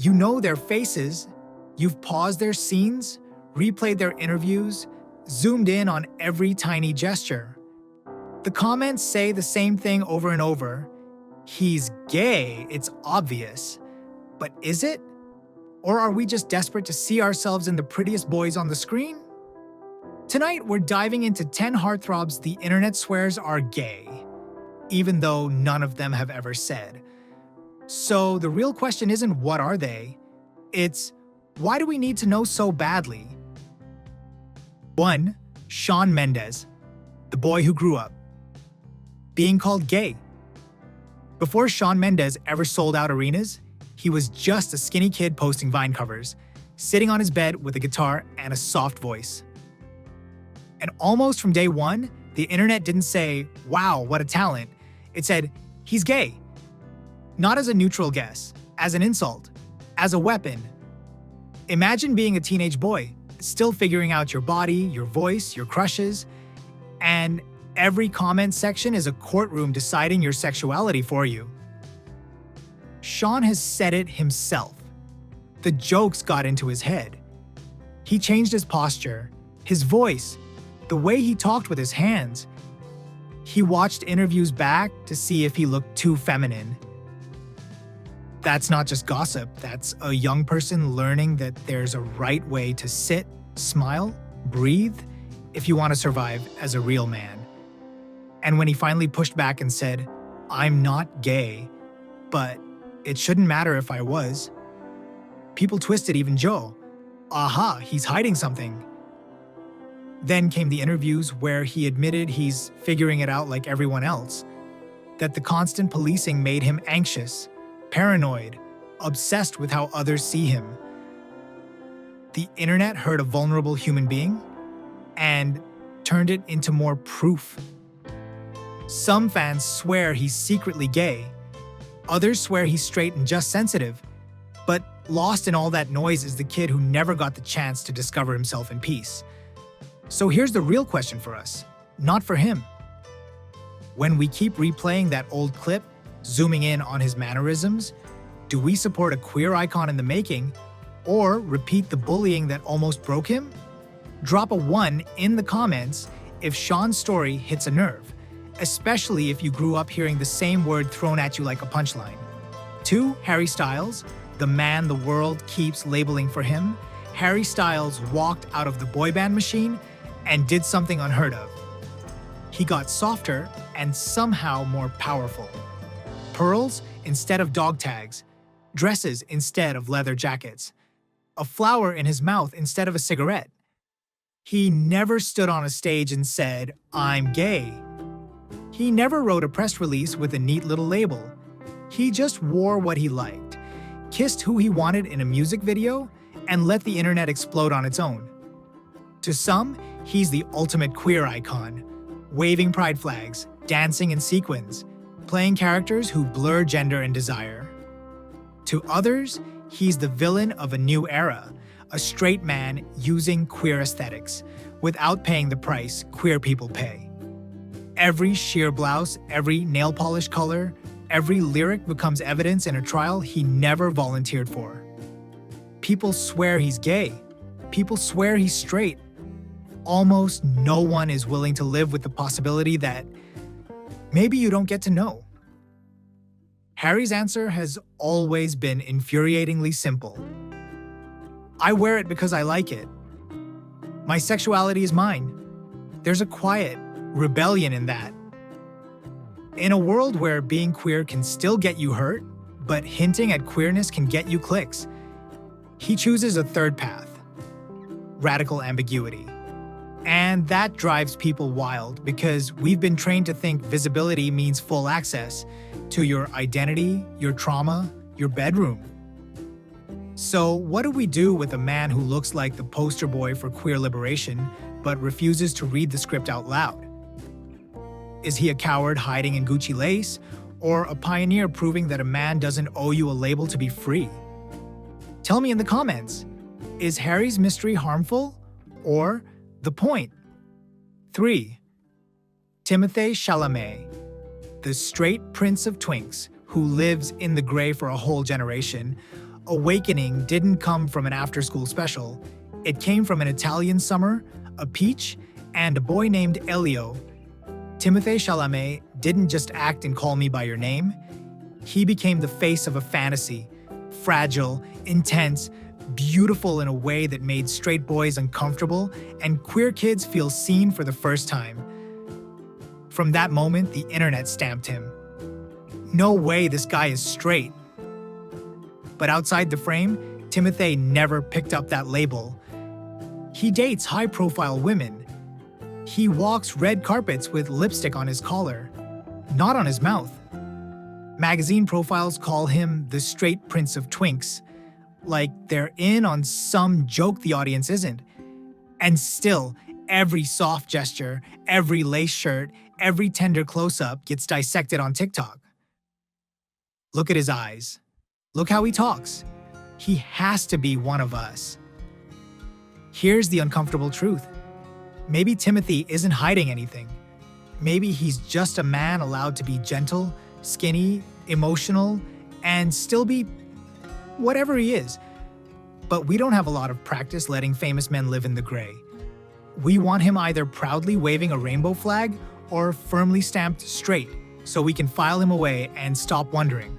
You know their faces, you've paused their scenes, replayed their interviews, zoomed in on every tiny gesture. The comments say the same thing over and over. He's gay, it's obvious. But is it? Or are we just desperate to see ourselves in the prettiest boys on the screen? Tonight, we're diving into 10 heartthrobs the internet swears are gay, even though none of them have ever said. So the real question isn't what are they? It's why do we need to know so badly? 1. Shawn Mendes, the boy who grew up being called gay. Before Shawn Mendes ever sold out arenas, he was just a skinny kid posting Vine covers, sitting on his bed with a guitar and a soft voice. And almost from day one, the internet didn't say, wow, what a talent. It said, he's gay. Not as a neutral guess, as an insult, as a weapon. Imagine being a teenage boy, still figuring out your body, your voice, your crushes, and every comment section is a courtroom deciding your sexuality for you. Shawn has said it himself. The jokes got into his head. He changed his posture, his voice, the way he talked with his hands. He watched interviews back to see if he looked too feminine. That's not just gossip, that's a young person learning that there's a right way to sit, smile, breathe, if you want to survive as a real man. And when he finally pushed back and said, I'm not gay, but it shouldn't matter if I was, people twisted even Joe. Aha, he's hiding something. Then came the interviews where he admitted he's figuring it out like everyone else, that the constant policing made him anxious, paranoid, obsessed with how others see him. The internet heard a vulnerable human being and turned it into more proof. Some fans swear he's secretly gay. Others swear he's straight and just sensitive. But lost in all that noise is the kid who never got the chance to discover himself in peace. So here's the real question for us, not for him. When we keep replaying that old clip, zooming in on his mannerisms, do we support a queer icon in the making, or repeat the bullying that almost broke him? Drop a 1 in the comments if Shawn's story hits a nerve, especially if you grew up hearing the same word thrown at you like a punchline. 2. Harry Styles, the man the world keeps labeling for him. Harry Styles walked out of the boy band machine and did something unheard of. He got softer and somehow more powerful. Pearls instead of dog tags, dresses instead of leather jackets, a flower in his mouth instead of a cigarette. He never stood on a stage and said, I'm gay. He never wrote a press release with a neat little label. He just wore what he liked, kissed who he wanted in a music video, and let the internet explode on its own. To some, he's the ultimate queer icon, waving pride flags, dancing in sequins, playing characters who blur gender and desire. To others, he's the villain of a new era, a straight man using queer aesthetics, without paying the price queer people pay. Every sheer blouse, every nail polish color, every lyric becomes evidence in a trial he never volunteered for. People swear he's gay. People swear he's straight. Almost no one is willing to live with the possibility that maybe you don't get to know. Harry's answer has always been infuriatingly simple. I wear it because I like it. My sexuality is mine. There's a quiet rebellion in that. In a world where being queer can still get you hurt, but hinting at queerness can get you clicks, he chooses a third path: radical ambiguity. And that drives people wild because we've been trained to think visibility means full access to your identity, your trauma, your bedroom. So what do we do with a man who looks like the poster boy for queer liberation but refuses to read the script out loud? Is he a coward hiding in Gucci lace, or a pioneer proving that a man doesn't owe you a label to be free? Tell me in the comments, is Harry's mystery harmful or the point? 3. Timothée Chalamet, the straight prince of twinks who lives in the gray for a whole generation, awakening didn't come from an after-school special. It came from an Italian summer, a peach, and a boy named Elio. Timothée Chalamet didn't just act in Call Me By Your Name. He became the face of a fantasy, fragile, intense, beautiful in a way that made straight boys uncomfortable and queer kids feel seen for the first time. From that moment, the internet stamped him. No way this guy is straight. But outside the frame, Timothée never picked up that label. He dates high-profile women. He walks red carpets with lipstick on his collar, not on his mouth. Magazine profiles call him the straight prince of twinks, like they're in on some joke the audience isn't. And still, every soft gesture, every lace shirt, every tender close-up gets dissected on TikTok. Look at his eyes. Look how he talks. He has to be one of us. Here's the uncomfortable truth. Maybe Timothée isn't hiding anything. Maybe he's just a man allowed to be gentle, skinny, emotional, and still be whatever he is. But we don't have a lot of practice letting famous men live in the gray. We want him either proudly waving a rainbow flag or firmly stamped straight so we can file him away and stop wondering.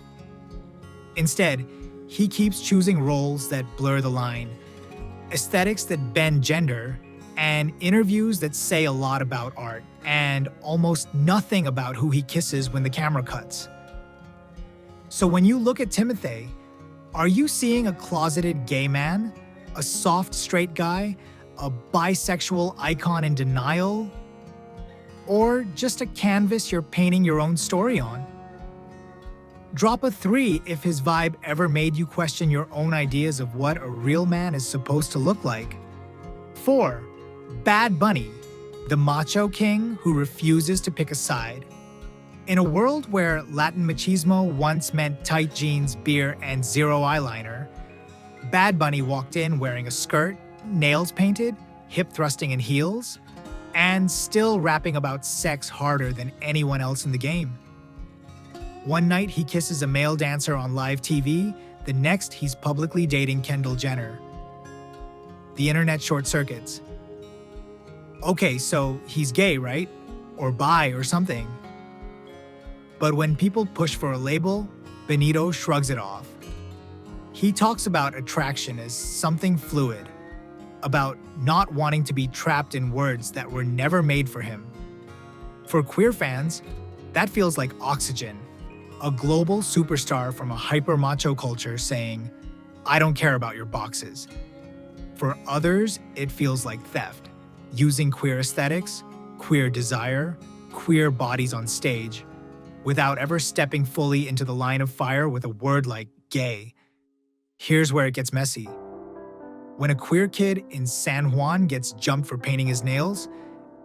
Instead, he keeps choosing roles that blur the line, aesthetics that bend gender, and interviews that say a lot about art and almost nothing about who he kisses when the camera cuts. So when you look at Timothée, are you seeing a closeted gay man, a soft straight guy, a bisexual icon in denial, or just a canvas you're painting your own story on? Drop a 3 if his vibe ever made you question your own ideas of what a real man is supposed to look like. 4. Bad Bunny, the macho king who refuses to pick a side. In a world where Latin machismo once meant tight jeans, beer, and zero eyeliner, Bad Bunny walked in wearing a skirt, nails painted, hip thrusting in heels, and still rapping about sex harder than anyone else in the game. One night he kisses a male dancer on live TV, the next he's publicly dating Kendall Jenner. The internet short circuits. Okay, so he's gay, right? Or bi or something. But when people push for a label, Benito shrugs it off. He talks about attraction as something fluid, about not wanting to be trapped in words that were never made for him. For queer fans, that feels like oxygen, a global superstar from a hyper-macho culture saying, "I don't care about your boxes." For others, it feels like theft, using queer aesthetics, queer desire, queer bodies on stage, without ever stepping fully into the line of fire with a word like gay. Here's where it gets messy. When a queer kid in San Juan gets jumped for painting his nails,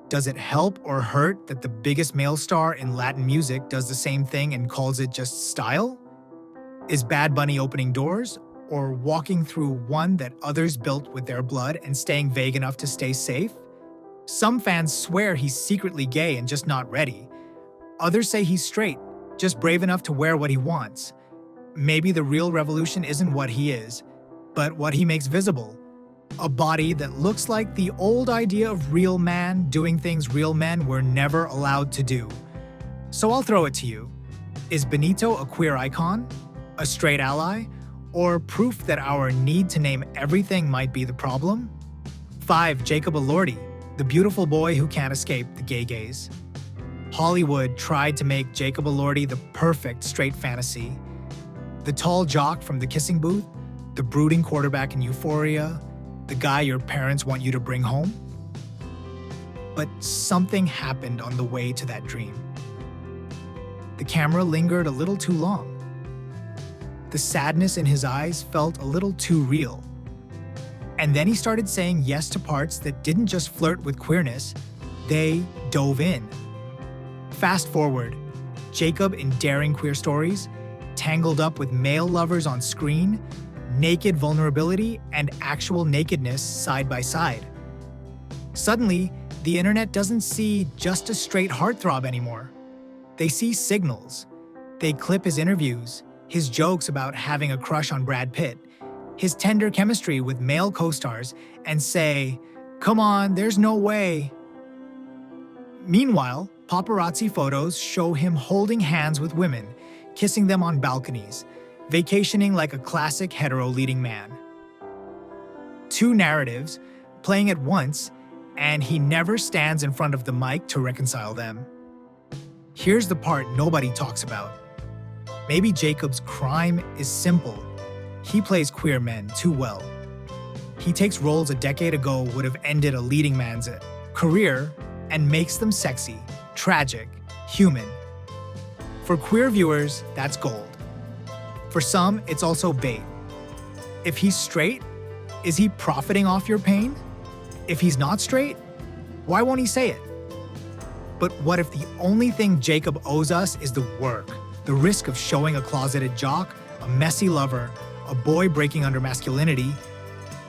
does it help or hurt that the biggest male star in Latin music does the same thing and calls it just style? Is Bad Bunny opening doors, or walking through one that others built with their blood and staying vague enough to stay safe? Some fans swear he's secretly gay and just not ready. Others say he's straight, just brave enough to wear what he wants. Maybe the real revolution isn't what he is, but what he makes visible. A body that looks like the old idea of real man doing things real men were never allowed to do. So I'll throw it to you. Is Benito a queer icon? A straight ally? Or proof that our need to name everything might be the problem? 5. Jacob Elordi, the beautiful boy who can't escape the gay gaze. Hollywood tried to make Jacob Elordi the perfect straight fantasy. The tall jock from The Kissing Booth, the brooding quarterback in Euphoria, the guy your parents want you to bring home. But something happened on the way to that dream. The camera lingered a little too long. The sadness in his eyes felt a little too real. And then he started saying yes to parts that didn't just flirt with queerness, they dove in. Fast forward, Jacob in daring queer stories, tangled up with male lovers on screen, naked vulnerability and actual nakedness side by side. Suddenly, the internet doesn't see just a straight heartthrob anymore. They see signals. They clip his interviews, his jokes about having a crush on Brad Pitt, his tender chemistry with male co-stars, and say, "Come on, there's no way." Meanwhile, paparazzi photos show him holding hands with women, kissing them on balconies, vacationing like a classic hetero leading man. Two narratives playing at once, and he never stands in front of the mic to reconcile them. Here's the part nobody talks about. Maybe Jacob's crime is simple. He plays queer men too well. He takes roles a decade ago would have ended a leading man's career and makes them sexy, tragic, human. For queer viewers, that's gold. For some, it's also bait. If he's straight, is he profiting off your pain? If he's not straight, why won't he say it? But what if the only thing Jacob owes us is the work, the risk of showing a closeted jock, a messy lover, a boy breaking under masculinity,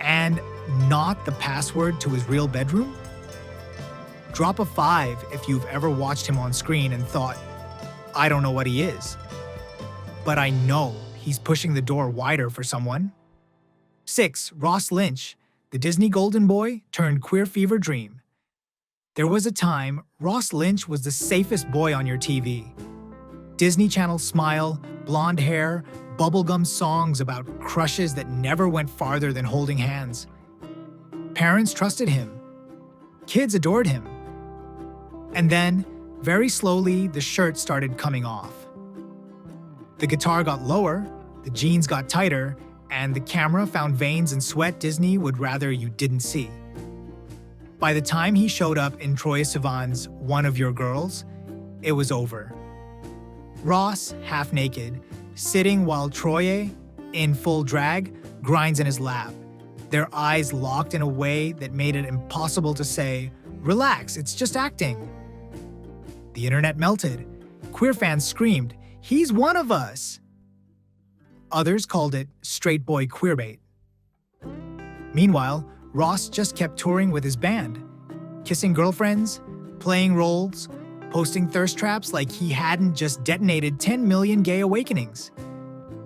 and not the password to his real bedroom? Drop a 5 if you've ever watched him on screen and thought, I don't know what he is, but I know he's pushing the door wider for someone. 6. Ross Lynch, the Disney golden boy turned queer fever dream. There was a time Ross Lynch was the safest boy on your TV. Disney Channel smile, blonde hair, bubblegum songs about crushes that never went farther than holding hands. Parents trusted him. Kids adored him. And then, very slowly, the shirt started coming off. The guitar got lower, the jeans got tighter, and the camera found veins and sweat Disney would rather you didn't see. By the time he showed up in Troye Sivan's One of Your Girls, it was over. Ross, half naked, sitting while Troye, in full drag, grinds in his lap, their eyes locked in a way that made it impossible to say, "Relax, it's just acting." The internet melted. Queer fans screamed, "He's one of us!" Others called it straight boy queerbait. Meanwhile, Ross just kept touring with his band, kissing girlfriends, playing roles, posting thirst traps like he hadn't just detonated 10 million gay awakenings.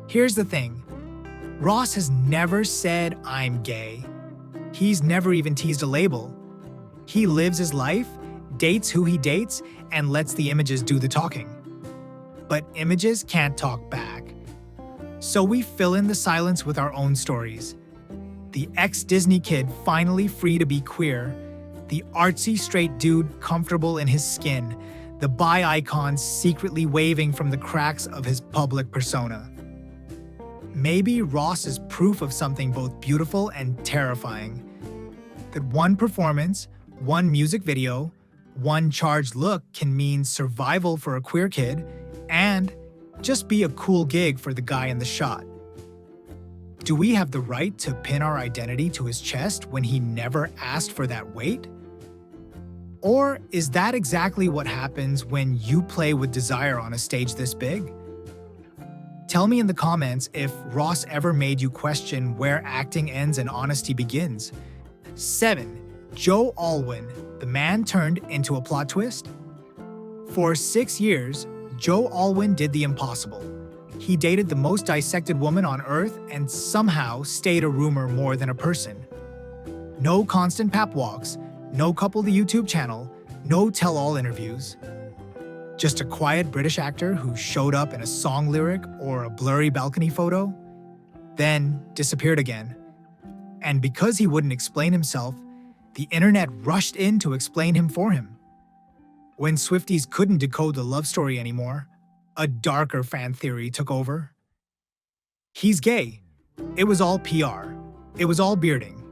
Here's the thing. Ross has never said, "I'm gay." He's never even teased a label. He lives his life, dates who he dates, and lets the images do the talking. But images can't talk back. So we fill in the silence with our own stories. The ex-Disney kid finally free to be queer, the artsy straight dude comfortable in his skin, the bi icon secretly waving from the cracks of his public persona. Maybe Ross is proof of something both beautiful and terrifying. That one performance, one music video, one charged look can mean survival for a queer kid and just be a cool gig for the guy in the shot. Do we have the right to pin our identity to his chest when he never asked for that weight? Or is that exactly what happens when you play with desire on a stage this big? Tell me in the comments if Ross ever made you question where acting ends and honesty begins. 7. Joe Alwyn, the man turned into a plot twist? For 6 years, Joe Alwyn did the impossible. He dated the most dissected woman on earth and somehow stayed a rumor more than a person. No constant pap walks, no couple the YouTube channel, no tell-all interviews. Just a quiet British actor who showed up in a song lyric or a blurry balcony photo, then disappeared again. And because he wouldn't explain himself, the internet rushed in to explain him for him. When Swifties couldn't decode the love story anymore, a darker fan theory took over. He's gay. It was all PR. It was all bearding.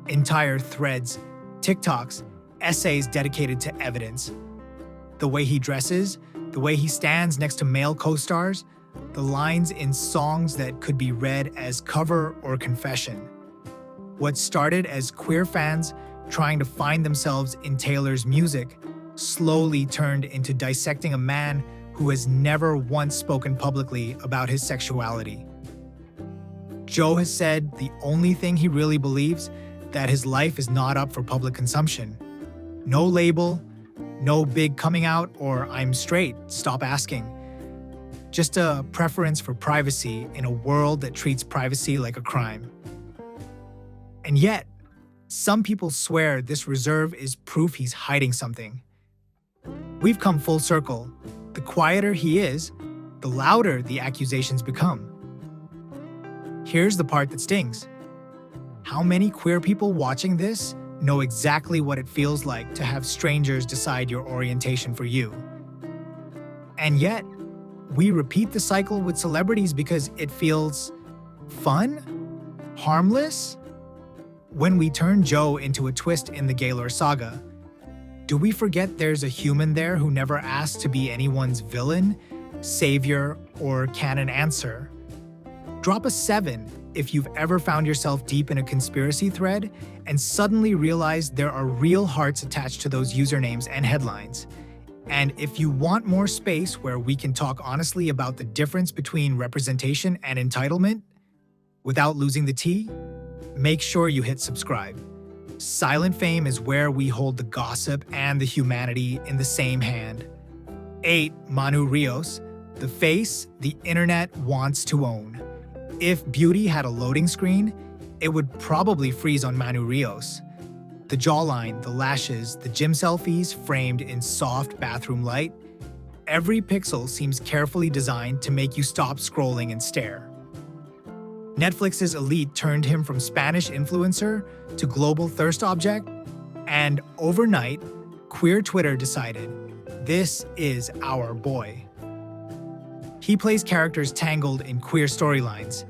Entire threads, TikToks, essays dedicated to evidence. The way he dresses, the way he stands next to male co-stars, the lines in songs that could be read as cover or confession. What started as queer fans trying to find themselves in Taylor's music slowly turned into dissecting a man who has never once spoken publicly about his sexuality. Joe has said the only thing he really believes, that his life is not up for public consumption. No label, no big coming out or "I'm straight, stop asking." just a preference for privacy in a world that treats privacy like a crime. And yet, some people swear this reserve is proof he's hiding something. We've come full circle. The quieter he is, the louder the accusations become. Here's the part that stings. How many queer people watching this know exactly what it feels like to have strangers decide your orientation for you? And yet, we repeat the cycle with celebrities because it feels fun? Harmless? When we turn Joe into a twist in the Gaylor saga, do we forget there's a human there who never asked to be anyone's villain, savior, or canon answer? Drop a 7 if you've ever found yourself deep in a conspiracy thread and suddenly realized there are real hearts attached to those usernames and headlines. And if you want more space where we can talk honestly about the difference between representation and entitlement, without losing the tea, make sure you hit subscribe. Silent Fame is where we hold the gossip and the humanity in the same hand. 8. Manu Rios, the face the internet wants to own. If beauty had a loading screen, it would probably freeze on Manu Rios. The jawline, the lashes, the gym selfies framed in soft bathroom light, every pixel seems carefully designed to make you stop scrolling and stare. Netflix's elite turned him from Spanish influencer to global thirst object, and overnight, queer Twitter decided, this is our boy. He plays characters tangled in queer storylines.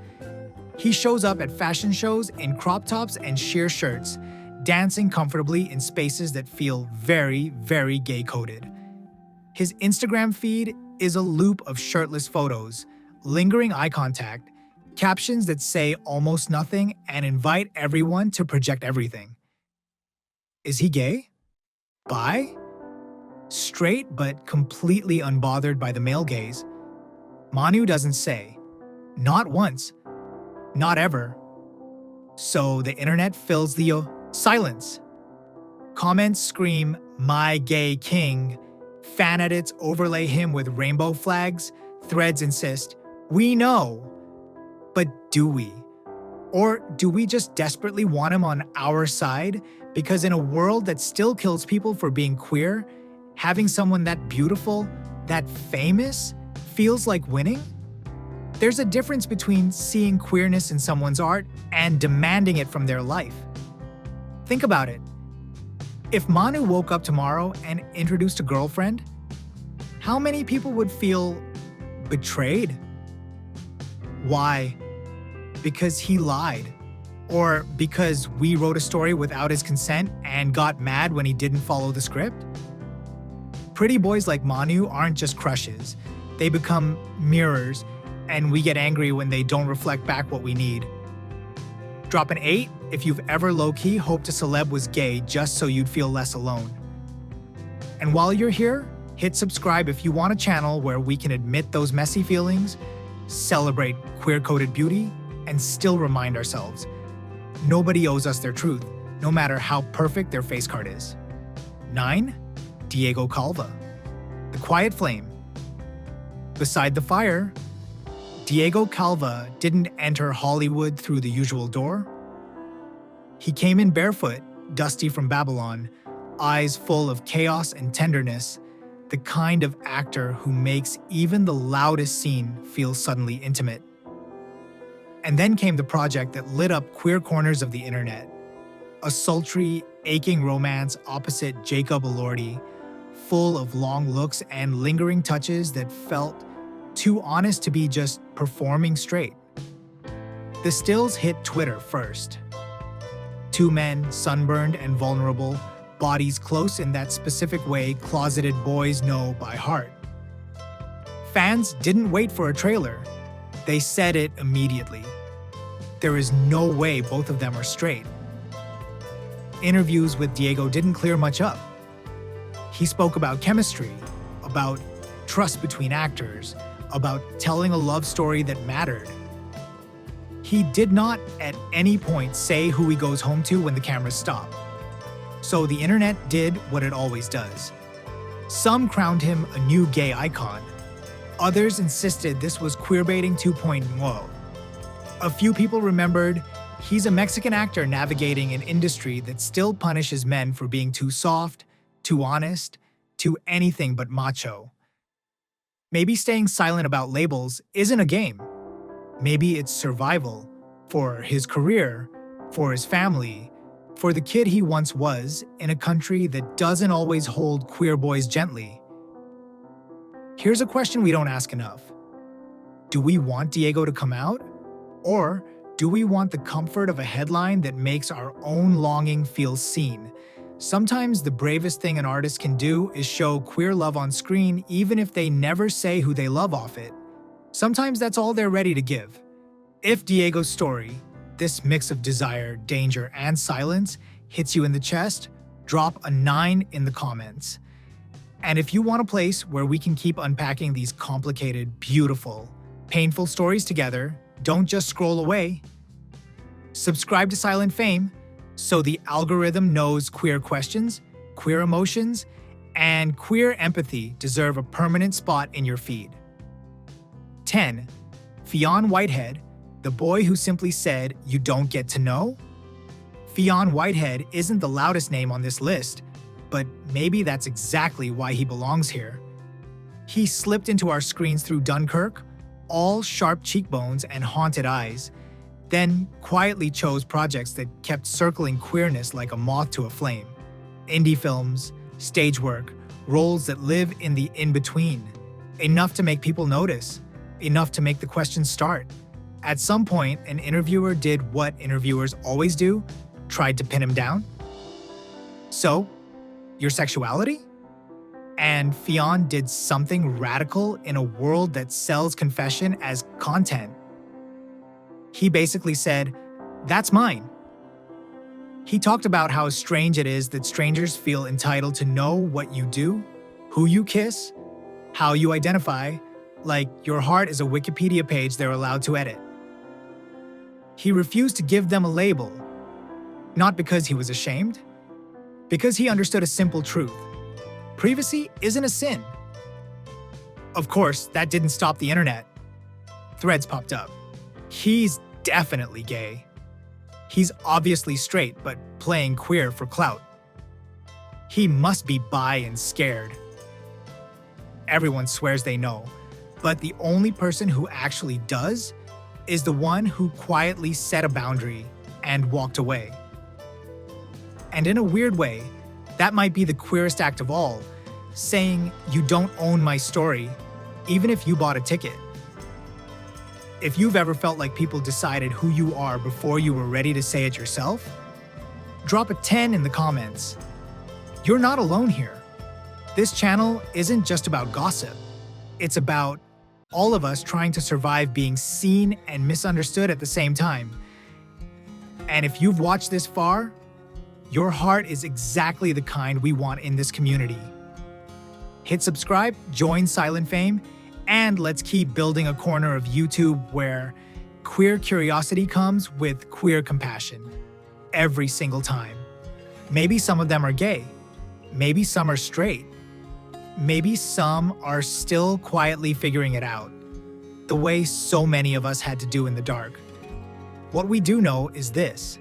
He shows up at fashion shows in crop tops and sheer shirts, dancing comfortably in spaces that feel very, very gay-coded. His Instagram feed is a loop of shirtless photos, lingering eye contact, captions that say almost nothing and invite everyone to project everything. Is he gay? Bi? Straight but completely unbothered by the male gaze? Manu doesn't say. Not once. Not ever. So the internet fills the silence. Comments scream, "My gay king." Fan edits overlay him with rainbow flags. Threads insist, "We know." But do we? Or do we just desperately want him on our side? Because in a world that still kills people for being queer, having someone that beautiful, that famous, feels like winning? There's a difference between seeing queerness in someone's art and demanding it from their life. Think about it. If Manu woke up tomorrow and introduced a girlfriend, how many people would feel betrayed? Why? Because he lied? Or because we wrote a story without his consent and got mad when he didn't follow the script? Pretty boys like Manu aren't just crushes. They become mirrors, and we get angry when they don't reflect back what we need. Drop an 8 if you've ever low-key hoped a celeb was gay just so you'd feel less alone. And while you're here, hit subscribe if you want a channel where we can admit those messy feelings, celebrate queer-coded beauty, and still remind ourselves, nobody owes us their truth, no matter how perfect their face card is. 9. Diego Calva, the quiet flame. Beside the fire, Diego Calva didn't enter Hollywood through the usual door. He came in barefoot, dusty from Babylon, eyes full of chaos and tenderness, the kind of actor who makes even the loudest scene feel suddenly intimate. And then came the project that lit up queer corners of the internet. A sultry, aching romance opposite Jacob Elordi, full of long looks and lingering touches that felt too honest to be just performing straight. The stills hit Twitter first. Two men, sunburned and vulnerable, bodies close in that specific way closeted boys know by heart. Fans didn't wait for a trailer. They said it immediately. There is no way both of them are straight. Interviews with Diego didn't clear much up. He spoke about chemistry, about trust between actors, about telling a love story that mattered. He did not at any point say who he goes home to when the cameras stop. So the internet did what it always does. Some crowned him a new gay icon. Others insisted this was queerbaiting 2.0. A few people remembered he's a Mexican actor navigating an industry that still punishes men for being too soft, too honest, too anything but macho. Maybe staying silent about labels isn't a game. Maybe it's survival for his career, for his family, for the kid he once was in a country that doesn't always hold queer boys gently. Here's a question we don't ask enough. Do we want Diego to come out? Or do we want the comfort of a headline that makes our own longing feel seen? Sometimes the bravest thing an artist can do is show queer love on screen even if they never say who they love off it. Sometimes that's all they're ready to give. If Diego's story, this mix of desire, danger, and silence, hits you in the chest, drop a 9 in the comments. And if you want a place where we can keep unpacking these complicated, beautiful, painful stories together, don't just scroll away. Subscribe to Silent Fame so the algorithm knows queer questions, queer emotions, and queer empathy deserve a permanent spot in your feed. 10. Fionn Whitehead, the boy who simply said, "You don't get to know?" Fionn Whitehead isn't the loudest name on this list, but maybe that's exactly why he belongs here. He slipped into our screens through Dunkirk, all sharp cheekbones and haunted eyes, then quietly chose projects that kept circling queerness like a moth to a flame. Indie films, stage work, roles that live in the in-between. Enough to make people notice, enough to make the questions start. At some point, an interviewer did what interviewers always do, tried to pin him down. So, your sexuality? And Fionn did something radical in a world that sells confession as content. He basically said, "That's mine." He talked about how strange it is that strangers feel entitled to know what you do, who you kiss, how you identify, like your heart is a Wikipedia page they're allowed to edit. He refused to give them a label, not because he was ashamed, because he understood a simple truth. Privacy isn't a sin. Of course, that didn't stop the internet. Threads popped up. He's definitely gay. He's obviously straight, but playing queer for clout. He must be bi and scared. Everyone swears they know, but the only person who actually does is the one who quietly set a boundary and walked away. And in a weird way, that might be the queerest act of all, saying, "You don't own my story, even if you bought a ticket." If you've ever felt like people decided who you are before you were ready to say it yourself, drop a 10 in the comments. You're not alone here. This channel isn't just about gossip. It's about all of us trying to survive being seen and misunderstood at the same time. And if you've watched this far, your heart is exactly the kind we want in this community. Hit subscribe, join Silent Fame, and let's keep building a corner of YouTube where queer curiosity comes with queer compassion. Every single time. Maybe some of them are gay. Maybe some are straight. Maybe some are still quietly figuring it out, the way so many of us had to do in the dark. What we do know is this.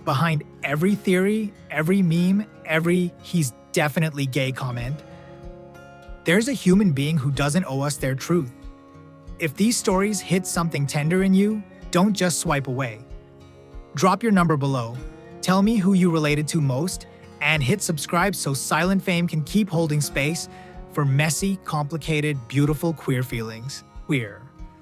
Behind every theory, every meme, every "he's definitely gay" comment, there's a human being who doesn't owe us their truth. If these stories hit something tender in you, don't just swipe away. Drop your number below, tell me who you related to most, and hit subscribe so Silent Fame can keep holding space for messy, complicated, beautiful queer feelings. Queer.